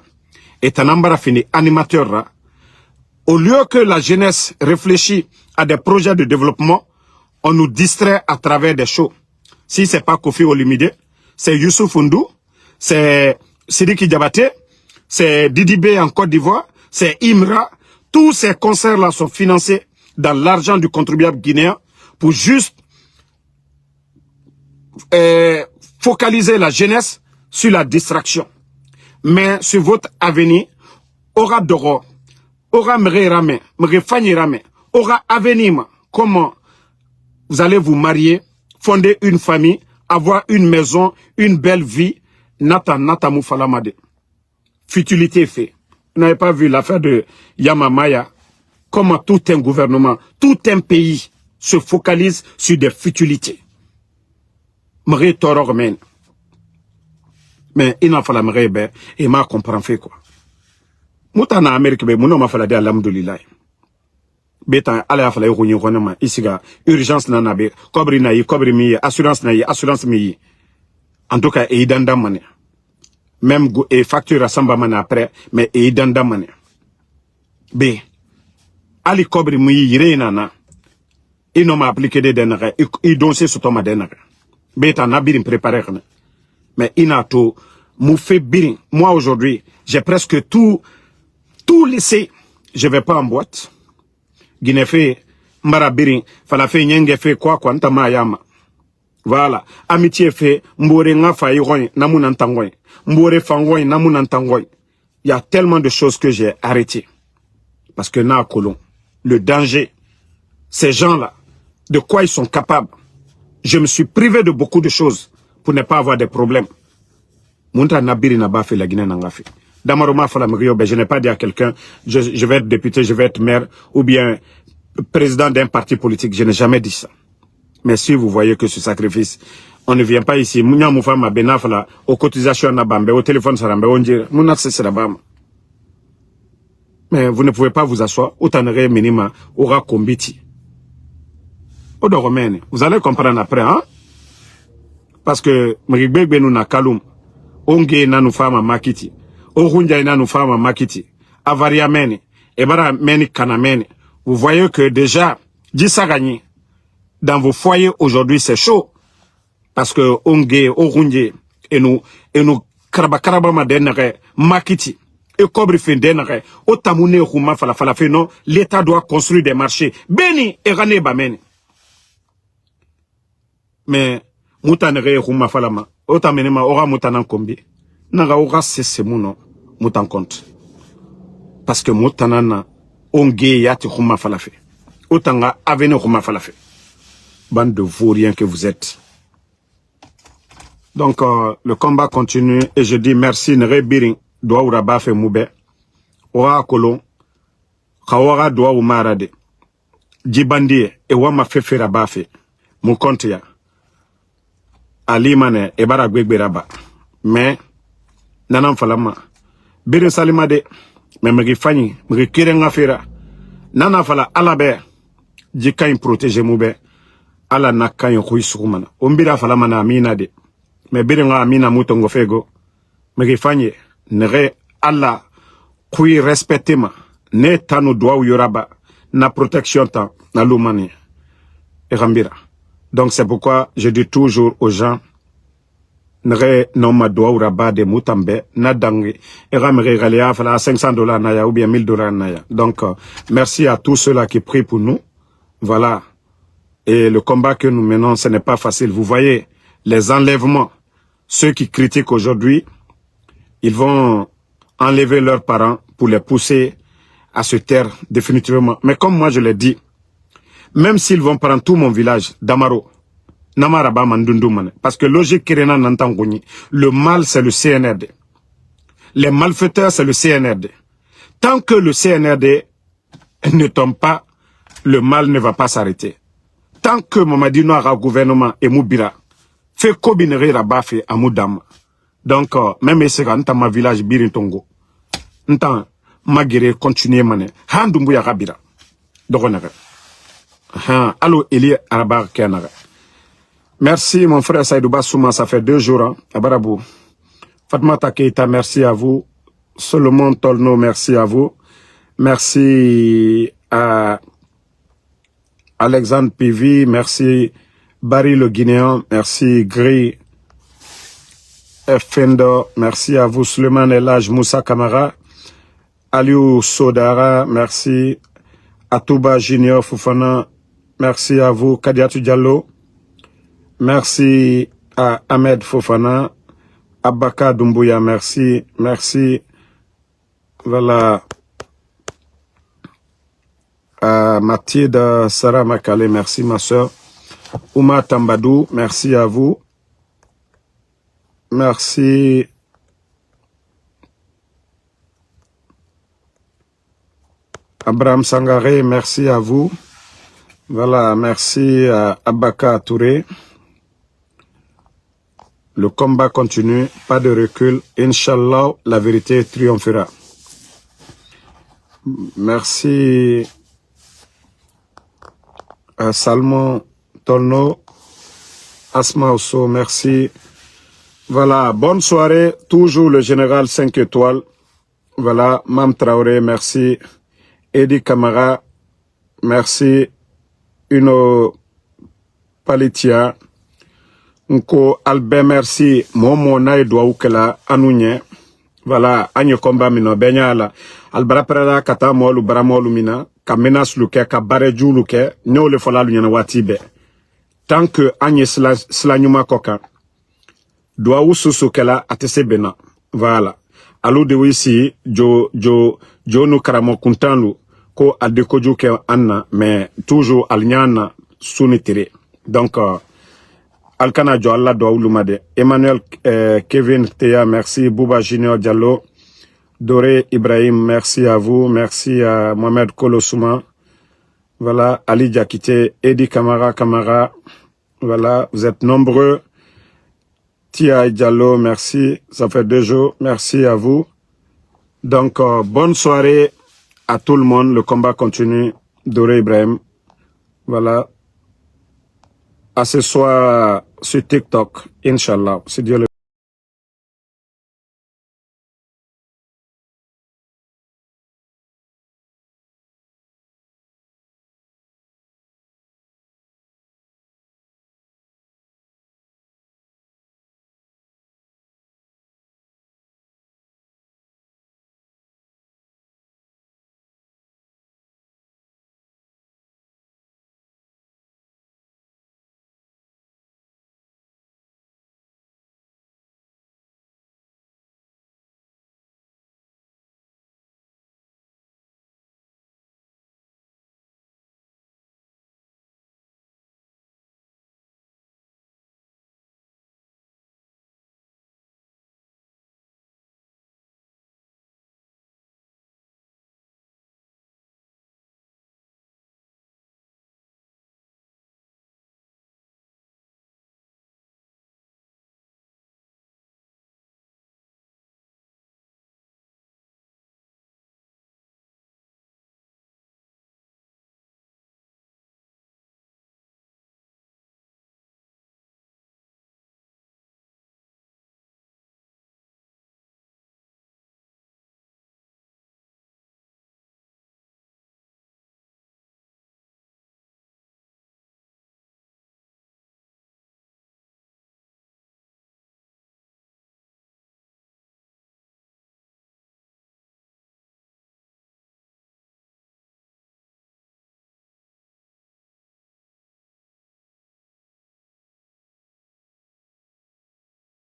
Et Tanambara fini animateur là. Au lieu que la jeunesse réfléchit à des projets de développement, on nous distrait à travers des shows. Si c'est pas Kofi Olomide, c'est Youssouf Oundou, c'est Sidiki Diabaté, c'est Didi B en Côte d'Ivoire, c'est Imra. Tous ces concerts-là sont financés dans l'argent du contribuable guinéen pour juste focaliser la jeunesse sur la distraction. Mais sur votre avenir, aura Doro, aura Mrerame, Mrefanyirame, aura avenir. Comment vous allez vous marier, fonder une famille, avoir une maison, une belle vie. Natamu Falamade. Futilité fait. Vous n'avez pas vu l'affaire de Yamamaya. Comment tout un gouvernement, tout un pays se focalise sur des futilités. Mré Toro men. Mais il n'a pas la et m'a comprend fait quoi. Mouta na Amérique, mais mon homme a fallu alhamdoulilah. Beta ala fala yoni ronama isiga urgence na nabe kobri na yi kobri mi assurance na yi assurance mi. En tout cas et danda mané. Même et facture à samba mané après mais et danda mané. B ali kobri mi yire nana. Il n'a pas appliqué des denare il donse sur ton denare. Beta na birin préparé. Mais il n'a tout mou fait birin. Moi aujourd'hui, j'ai presque tout laissé. Je vais pas en boîte. Guinée fait Marabirin, Falafe Nyenge fait quoi Mayama. Voilà. Amitié fait Mbore Ngafa Iroin, Namunantangoy. Mbore Fangoy, Namunantangoy. Il y a tellement de choses que j'ai arrêtées. Parce que na Colon, le danger, ces gens-là, de quoi ils sont capables. Je me suis privé de beaucoup de choses pour ne pas avoir des problèmes. Munta Nabiri n'a pas fait la Guinée Nangafi. Damaroma Falamrio, je n'ai pas dit à quelqu'un, je vais être député, je vais être maire, ou bien président d'un parti politique. Je n'ai jamais dit ça. Mais si vous voyez que ce sacrifice, on ne vient pas ici. Mounia Moufama Benafala, aux cotisations Nabambe, au téléphone Sarambe, on dit, Mouna Sesserabam. Mais vous ne pouvez pas vous asseoir, autanere minima, aura combiti. Odoromene, vous allez comprendre après, hein? Parce que, Mrigbe nous na Kaloum, Onge na nous fama makiti. Orunja ina nous fama makiti. Avaria meni. Ebara meni kanameni. Vous voyez que déjà, Dissagani, dans vos foyers aujourd'hui, c'est chaud. Parce que Onge, Orunje, et nous, Karabakaraba madenere, makiti. Et Kobri Fendenere, Otamune Rouma Falafalafe, non, l'État doit construire des marchés. Beni, Erane Bameni. Mais, Moutanere Rouma Falama, Otamenema, Ora Moutanan Kombi. Naga Ora Sesemouno. Moutan compte. Parce que Moutanana, onge yati Rouma Falafé. Otanga avene Rouma Falafé. Bande de vauriens que vous êtes. Donc, le combat continue et je dis merci Nere Biring, doa Uraba fe Moube, Ora Kolon, Kawara doa Umarade, Djibandi et Wama Fefe Rabafe, Moukontia, Alimane et Baragwegberaba. Mais, Nanam Falama, Birin Salimade, mais me rifani, me kiren affaire. Nana fala alabe, jikain protege moube, ala nakain ruisumana. Umbira fala mana amina de. Mais birin amina mutongo fego, me rifani, nere ala, kui respectema, ne tanu doa yoraba, na protection ta, na lumani. Et rambira. Donc c'est pourquoi je dis toujours aux gens, Nere non ma doa uraba de mutambe na dangi et ramere galia fala $500 naya ou bien $1000 naya. Donc merci à tous ceux-là qui prient pour nous. Voilà. Et le combat que nous menons, ce n'est pas facile. Vous voyez les enlèvements. Ceux qui critiquent aujourd'hui, ils vont enlever leurs parents pour les pousser à se taire définitivement. Mais comme moi je l'ai dit, même s'ils vont prendre tout mon village d'Amaro, Namaraba Mandundumane. Parce que logique Kirena Nantangoni, le mal c'est le CNRD. Les malfaiteurs c'est le CNRD. Tant que le CNRD ne tombe pas, le mal ne va pas s'arrêter. Tant que Mamadi Noara gouvernement et Moubira fait Kobinere Rabafe à Moudam. Donc, même si c'est ma village Birintongo, n'tant Magire continuer mané, Handumbuya Rabira. Donc on a. Allo Eli Arabar Kenara. Merci mon frère Saïdouba Souma, ça fait 2 jours, hein, à Barabou. Fatmata Keita, merci à vous. Solomon Tolno, merci à vous. Merci à Alexandre Pivi, merci Barry le Guinéen, merci Gris, Fendo, merci à vous. Suleiman Elhaj Moussa Kamara. Aliou Sodara, merci. Atouba Junior Foufana, merci à vous. Kadiatou Diallo, merci à Ahmed Fofana. Abaka Doumbouya, merci. Merci. Voilà. Mathilde Sarah Makale, merci ma soeur. Ouma Tambadou, merci à vous. Merci. Abraham Sangaré, merci à vous. Voilà, merci à Abaka Touré. Le combat continue, pas de recul. Inch'Allah, la vérité triomphera. Merci à Salmon Torno, Asma Osso, merci. Voilà, bonne soirée. Toujours le général 5 étoiles. Voilà, Mam Traoré, merci. Edi Kamara, merci. Uno Palitia. Nko Albert, merci. Momo na edwa ukela anunye. Voilà, anye komba mino benyala. Albara perada kata molu baramolu mina. Ka menas luke, ka bareju luke. Ne ole fola lunyana watibe. Tant que anye slanyuma koka. Doa ususu kela atese bena. Voilà. Alou de wisi, jo no karamo kuntanlu. Ko adekoju ke anna, mais toujours alnyana sunitire. Donc, Alkana Jo Allah doa ulumade. Emmanuel Kevin Teya, merci. Bouba Junior Diallo. Doré Ibrahim, merci à vous. Merci à Mohamed Kolosouma. Voilà, Ali Diakite, Edi Kamara. Voilà, vous êtes nombreux. Tia Diallo, merci. Ça fait 2 jours. Merci à vous. Donc, bonne soirée à tout le monde. Le combat continue. Doré Ibrahim. Voilà. À ce soir sur TikTok. Inch'Allah. Si Dieu le